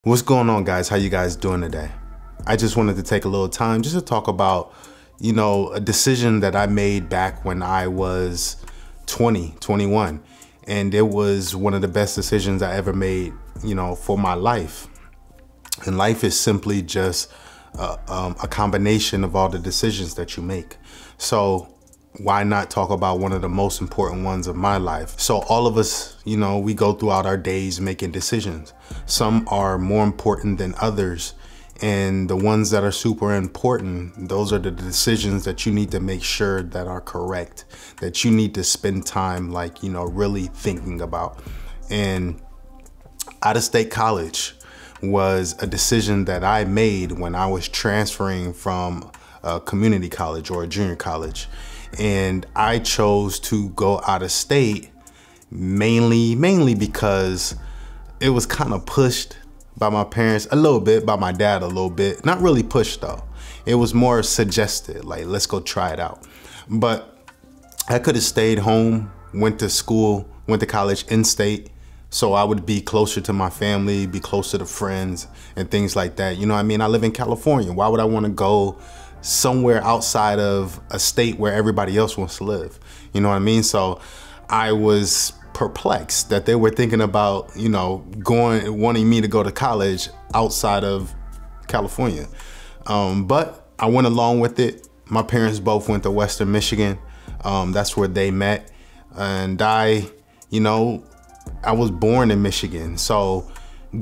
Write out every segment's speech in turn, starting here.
What's going on, guys? How you guys doing today? I just wanted to take a little time just to talk about, a decision that I made back when I was 21. And it was one of the best decisions I ever made, for my life. And life is simply just a combination of all the decisions that you make. So why not talk about one of the most important ones of my life? So all of us, we go throughout our days making decisions. Some are more important than others. And the ones that are super important, those are the decisions that you need to make sure that are correct, that you need to spend time really thinking about. And out-of-state college was a decision that I made when I was transferring from a community college or a junior college. And I chose to go out of state mainly because it was kind of pushed by my parents a little bit, by my dad a little bit. Not really pushed though. It was more suggested, like, let's go try it out. But I could have stayed home, went to school, went to college in state, so I would be closer to my family, be closer to friends and things like that. I live in California. Why would I want to go somewhere outside of a state where everybody else wants to live? So I was perplexed that they were thinking about, wanting me to go to college outside of California. But I went along with it. My parents both went to Western Michigan. That's where they met. And I was born in Michigan. So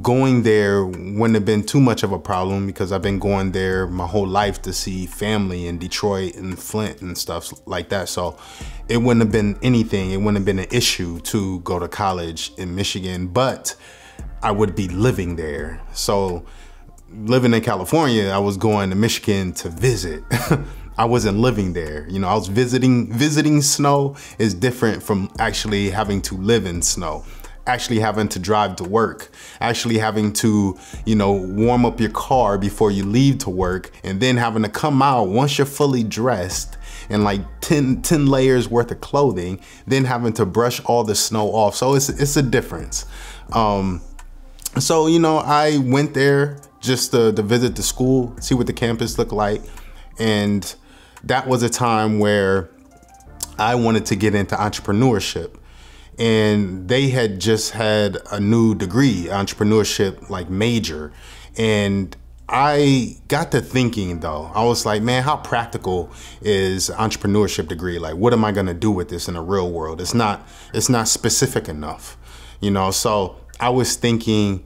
going there wouldn't have been too much of a problem because I've been going there my whole life to see family in Detroit and Flint and stuff like that. So it wouldn't have been anything. It wouldn't have been an issue to go to college in Michigan, but I would be living there. So living in California, I was going to Michigan to visit. I wasn't living there. I was visiting. Visiting snow is different from actually having to live in snow. Actually having to drive to work, actually having to, warm up your car before you leave to work, and then having to come out once you're fully dressed in like 10 layers worth of clothing, then having to brush all the snow off. So it's a difference. So, I went there just to visit the school, see what the campus looked like. And that was a time where I wanted to get into entrepreneurship. And they had just had a new degree, entrepreneurship major. And I got to thinking though, I was like, man, how practical is entrepreneurship degree? Like, what am I gonna do with this in the real world? It's not specific enough, So I was thinking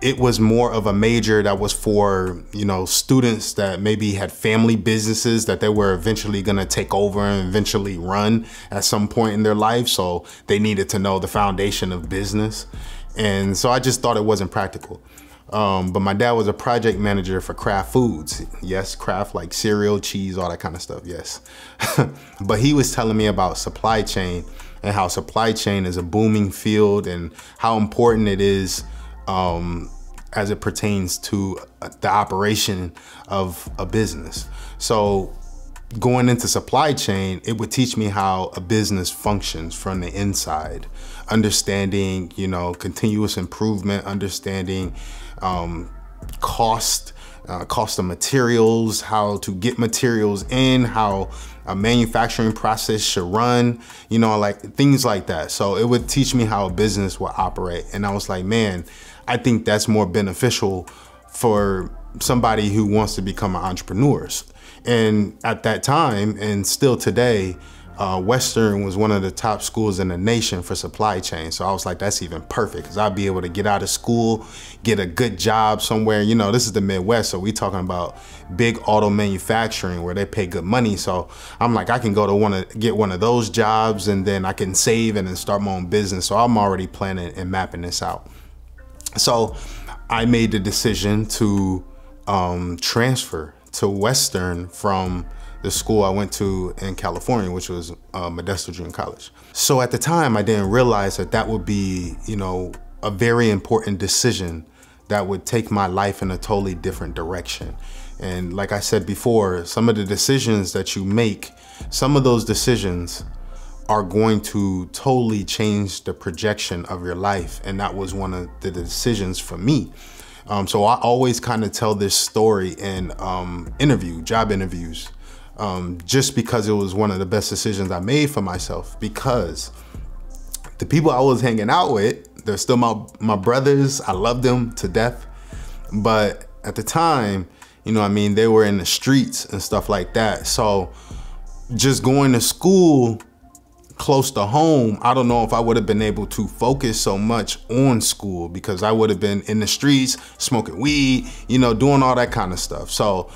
it was more of a major that was for, students that maybe had family businesses that they were eventually gonna take over and eventually run at some point in their life. So they needed to know the foundation of business. And so I just thought it wasn't practical. But my dad was a project manager for Kraft Foods. Yes, Kraft, like cereal, cheese, all that kind of stuff, yes. But he was telling me about supply chain and how supply chain is a booming field and how important it is as it pertains to the operation of a business. So going into supply chain, it would teach me how a business functions from the inside, understanding, continuous improvement, understanding cost of materials, how to get materials in, how a manufacturing process should run, things like that. So it would teach me how a business will operate. And I was like, man, I think that's more beneficial for somebody who wants to become an entrepreneur. And at that time, and still today, Western was one of the top schools in the nation for supply chain. So I was like, that's even perfect because I'll be able to get out of school, get a good job somewhere. This is the Midwest, so we talking about big auto manufacturing where they pay good money. So I'm like, I can go to get one of those jobs and then I can save and then start my own business. So I'm already planning and mapping this out. So I made the decision to transfer to Western from the school I went to in California, which was Modesto Junior College. So at the time, I didn't realize that would be, a very important decision that would take my life in a totally different direction. And like I said before, some of the decisions that you make, some of those decisions are going to totally change the projection of your life. And that was one of the decisions for me. So I always kind of tell this story in job interviews, just because it was one of the best decisions I made for myself, because the people I was hanging out with, they're still my brothers. I love them to death. But at the time, you know what I mean, they were in the streets and stuff like that. So just going to school close to home, I don't know if I would have been able to focus so much on school, because I would have been in the streets smoking weed, you know, doing all that kind of stuff. So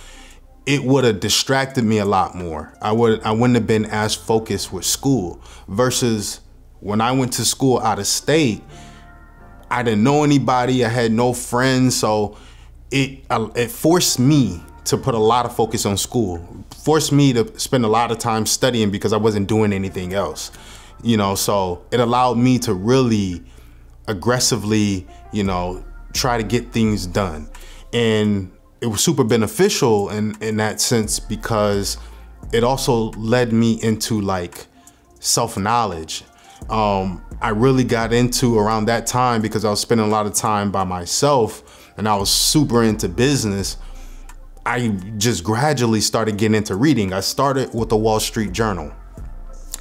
it would have distracted me a lot more. I wouldn't have been as focused with school, versus when I went to school out of state, I didn't know anybody. I had no friends. So it forced me to put a lot of focus on school, forced me to spend a lot of time studying because I wasn't doing anything else, you know. So it allowed me to really aggressively, you know, try to get things done. And it was super beneficial in that sense, because it also led me into like self-knowledge. I really got into around that time, because I was spending a lot of time by myself and I was super into business. I just gradually started getting into reading. I started with the Wall Street Journal.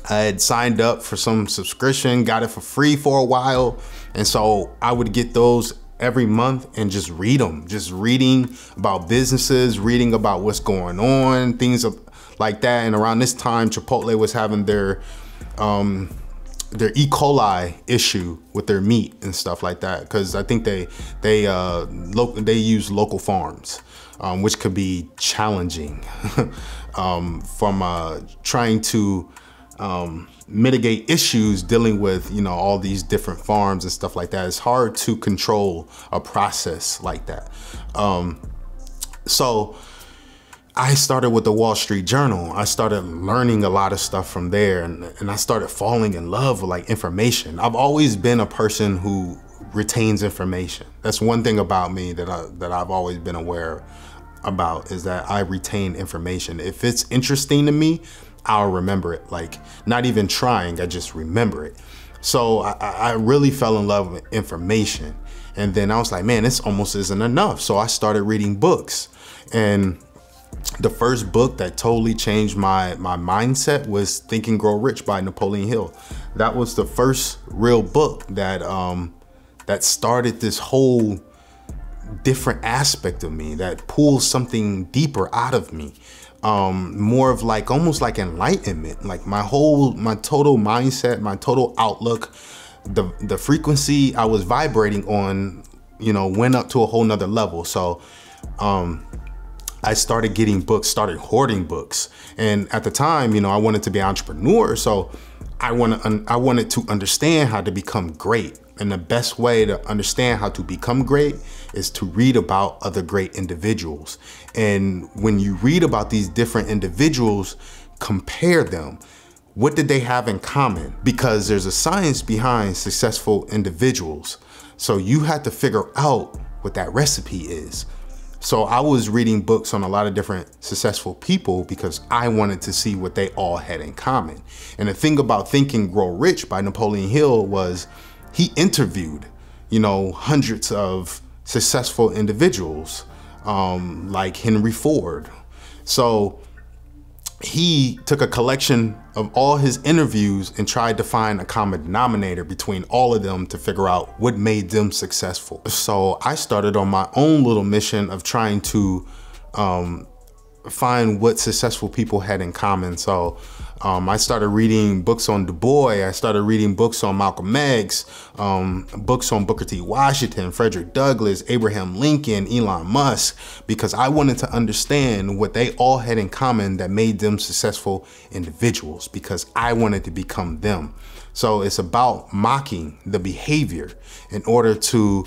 I had signed up for some subscription, got it for free for a while. And so I would get those every month and just read them, just reading about businesses, reading about what's going on, things like that. And around this time, Chipotle was having their E. coli issue with their meat and stuff like that, because I think they use local farms, which could be challenging from trying to mitigate issues dealing with, you know, all these different farms and stuff like that. It's hard to control a process like that. So I started with the Wall Street Journal. I started learning a lot of stuff from there, and I started falling in love with like information. I've always been a person who retains information. That's one thing about me that I've always been aware about, is that I retain information. If it's interesting to me, I'll remember it. Like, not even trying, I just remember it. So I really fell in love with information. And then I was like, man, this almost isn't enough. So I started reading books. And the first book that totally changed my mindset was Think and Grow Rich by Napoleon Hill. That was the first real book that that started this whole different aspect of me, that pulls something deeper out of me. More of like, almost like enlightenment, like my total mindset, my total outlook, the frequency I was vibrating on, you know, went up to a whole nother level. So, I started getting books, started hoarding books. And at the time, you know, I wanted to be an entrepreneur. So I wanted to understand how to become great. And the best way to understand how to become great is to read about other great individuals. And when you read about these different individuals, compare them. What did they have in common? Because there's a science behind successful individuals. So you have to figure out what that recipe is. So I was reading books on a lot of different successful people because I wanted to see what they all had in common. And the thing about Think and Grow Rich by Napoleon Hill was he interviewed, you know, hundreds of successful individuals, like Henry Ford. So he took a collection of all his interviews and tried to find a common denominator between all of them to figure out what made them successful. So I started on my own little mission of trying to find what successful people had in common. So I started reading books on Du Bois. I started reading books on Malcolm X, books on Booker T. Washington, Frederick Douglass, Abraham Lincoln, Elon Musk, because I wanted to understand what they all had in common that made them successful individuals, because I wanted to become them. So it's about mocking the behavior in order to,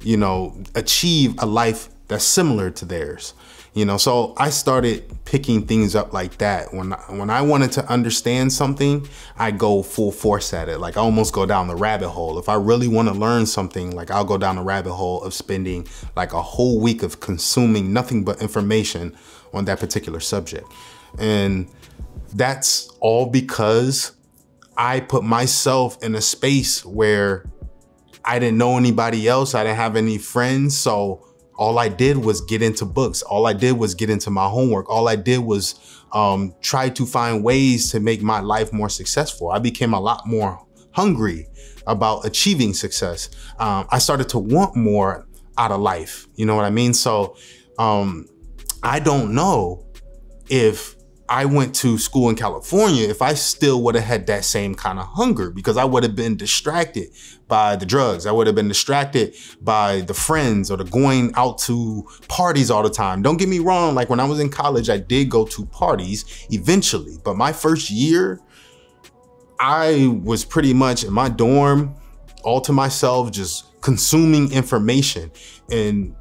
you know, achieve a life that's similar to theirs. You know, so I started picking things up like that. When I wanted to understand something, I go full force at it. Like, I almost go down the rabbit hole. If I really want to learn something, like, I'll go down the rabbit hole of spending like a whole week of consuming nothing but information on that particular subject. And that's all because I put myself in a space where I didn't know anybody else. I didn't have any friends. So all I did was get into books. All I did was get into my homework. All I did was try to find ways to make my life more successful. I became a lot more hungry about achieving success. I started to want more out of life. You know what I mean? So I don't know if I went to school in California, if I still would have had that same kind of hunger, because I would have been distracted by the drugs. I would have been distracted by the friends or the going out to parties all the time. Don't get me wrong. Like when I was in college, I did go to parties eventually, but my first year, I was pretty much in my dorm all to myself, just consuming information. And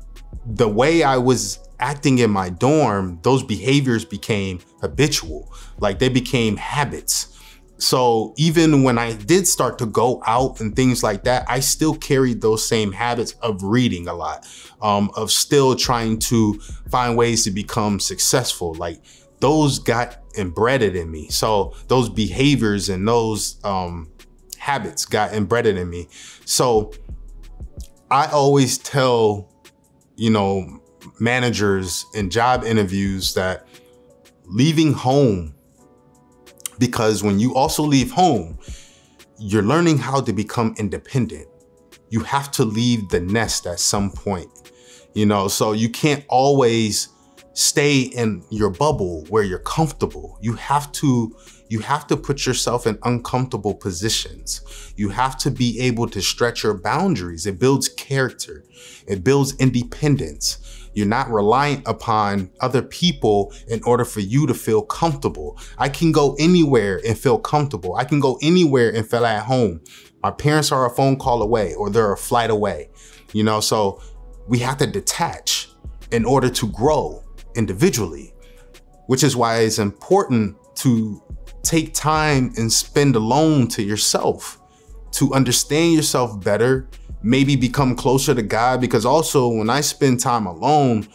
the way I was acting in my dorm, those behaviors became habitual, like they became habits. So even when I did start to go out and things like that, I still carried those same habits of reading a lot, of still trying to find ways to become successful. Like those got embedded in me. So those behaviors and those habits got embedded in me. So I always tell, managers in job interviews that leaving home, because when you also leave home, you're learning how to become independent. You have to leave the nest at some point, so you can't always stay in your bubble where you're comfortable. You have to put yourself in uncomfortable positions. You have to be able to stretch your boundaries. It builds character. It builds independence. You're not reliant upon other people in order for you to feel comfortable. I can go anywhere and feel comfortable. I can go anywhere and feel at home. My parents are a phone call away or they're a flight away, so we have to detach in order to grow individually, which is why it's important to take time and spend alone to yourself, to understand yourself better, maybe become closer to God. Because also when I spend time alone,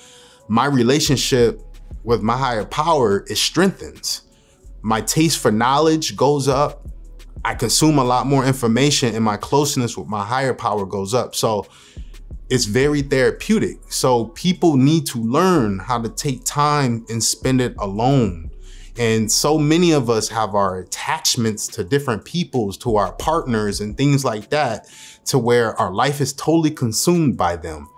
my relationship with my higher power is strengthens. My taste for knowledge goes up. I consume a lot more information and my closeness with my higher power goes up. So it's very therapeutic. So people need to learn how to take time and spend it alone. And so many of us have our attachments to different peoples, to our partners and things like that, to where our life is totally consumed by them.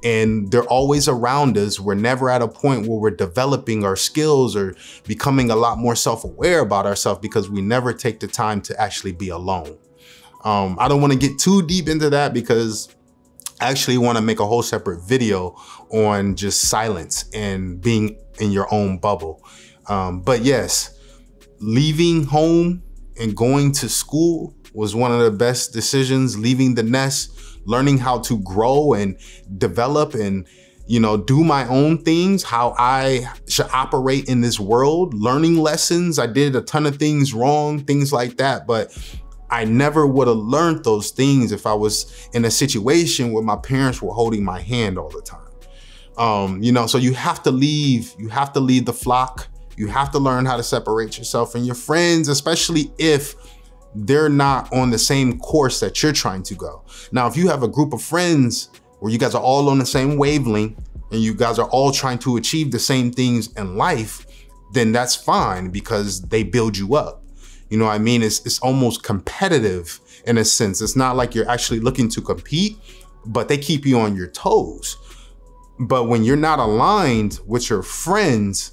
And they're always around us. We're never at a point where we're developing our skills or becoming a lot more self-aware about ourselves because we never take the time to actually be alone. I don't want to get too deep into that because I actually want to make a whole separate video on just silence and being in your own bubble. But yes, leaving home and going to school was one of the best decisions. Leaving the nest, learning how to grow and develop and, do my own things, how I should operate in this world, learning lessons. I did a ton of things wrong, things like that, but I never would have learned those things if I was in a situation where my parents were holding my hand all the time. So you have to leave the flock. You have to learn how to separate yourself from your friends, especially if they're not on the same course that you're trying to go. Now, if you have a group of friends where you guys are all on the same wavelength and you guys are all trying to achieve the same things in life, then that's fine because they build you up. You know what I mean? It's almost competitive in a sense. It's not like you're actually looking to compete, but they keep you on your toes. But when you're not aligned with your friends,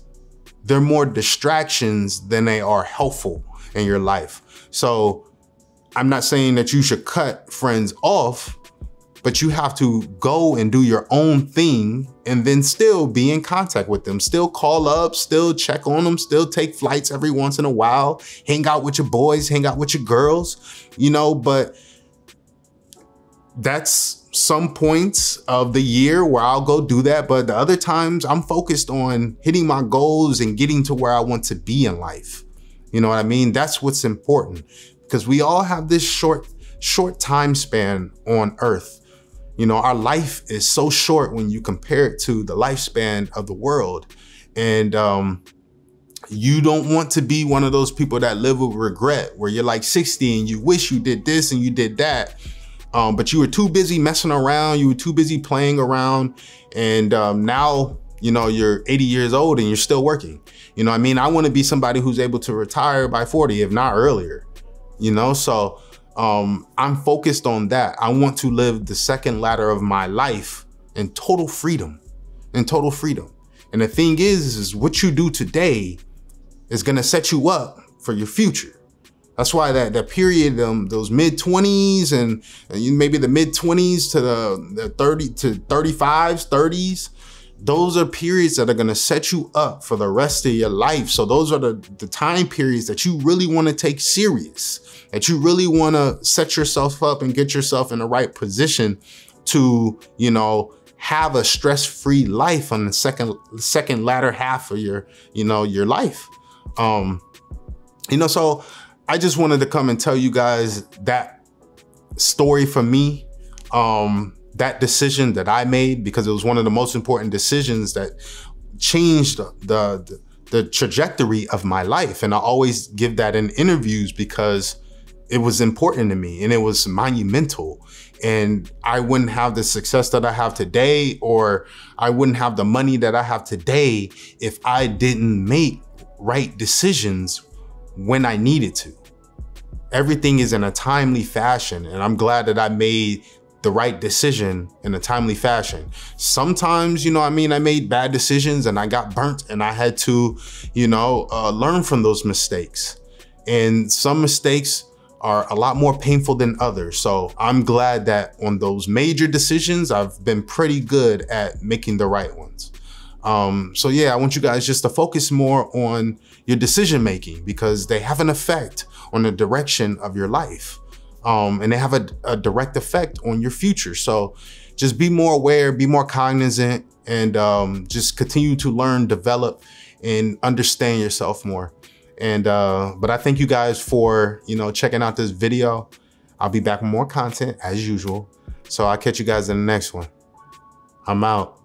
they're more distractions than they are helpful in your life. So I'm not saying that you should cut friends off, but you have to go and do your own thing and then still be in contact with them, still call up, still check on them, still take flights every once in a while, hang out with your boys, hang out with your girls, but that's some points of the year where I'll go do that. But the other times I'm focused on hitting my goals and getting to where I want to be in life. You know what I mean? That's what's important because we all have this short time span on Earth. Our life is so short when you compare it to the lifespan of the world. And you don't want to be one of those people that live with regret where you're like 60 and you wish you did this and you did that. but you were too busy messing around. You were too busy playing around. And now, you know, you're 80 years old and you're still working. You know what I mean? I want to be somebody who's able to retire by 40, if not earlier, you know? So I'm focused on that. I want to live the second ladder of my life in total freedom, And the thing is what you do today is going to set you up for your future. That's why that period, those mid-20s and maybe the mid-20s to the 30 to 35s, 30s, those are periods that are going to set you up for the rest of your life. So those are the time periods that you really want to take serious, that you really want to set yourself up and get yourself in the right position to, you know, have a stress-free life on the second latter half of your, you know, your life. You know, so I just wanted to come and tell you guys that story for me, that decision that I made, because it was one of the most important decisions that changed the trajectory of my life. And I always give that in interviews because it was important to me and it was monumental. And I wouldn't have the success that I have today, or I wouldn't have the money that I have today if I didn't make right decisions when I needed to. Everything is in a timely fashion, and I'm glad that I made the right decision in a timely fashion. Sometimes, you know what I mean, I made bad decisions and I got burnt and I had to, you know, learn from those mistakes. And some mistakes are a lot more painful than others. So I'm glad that on those major decisions, I've been pretty good at making the right ones. So yeah, I want you guys just to focus more on your decision making, because they have an effect on the direction of your life. And they have a direct effect on your future. So just be more aware, be more cognizant, and just continue to learn, develop, and understand yourself more. And but I thank you guys for, you know, checking out this video. I'll be back with more content as usual. So I'll catch you guys in the next one. I'm out.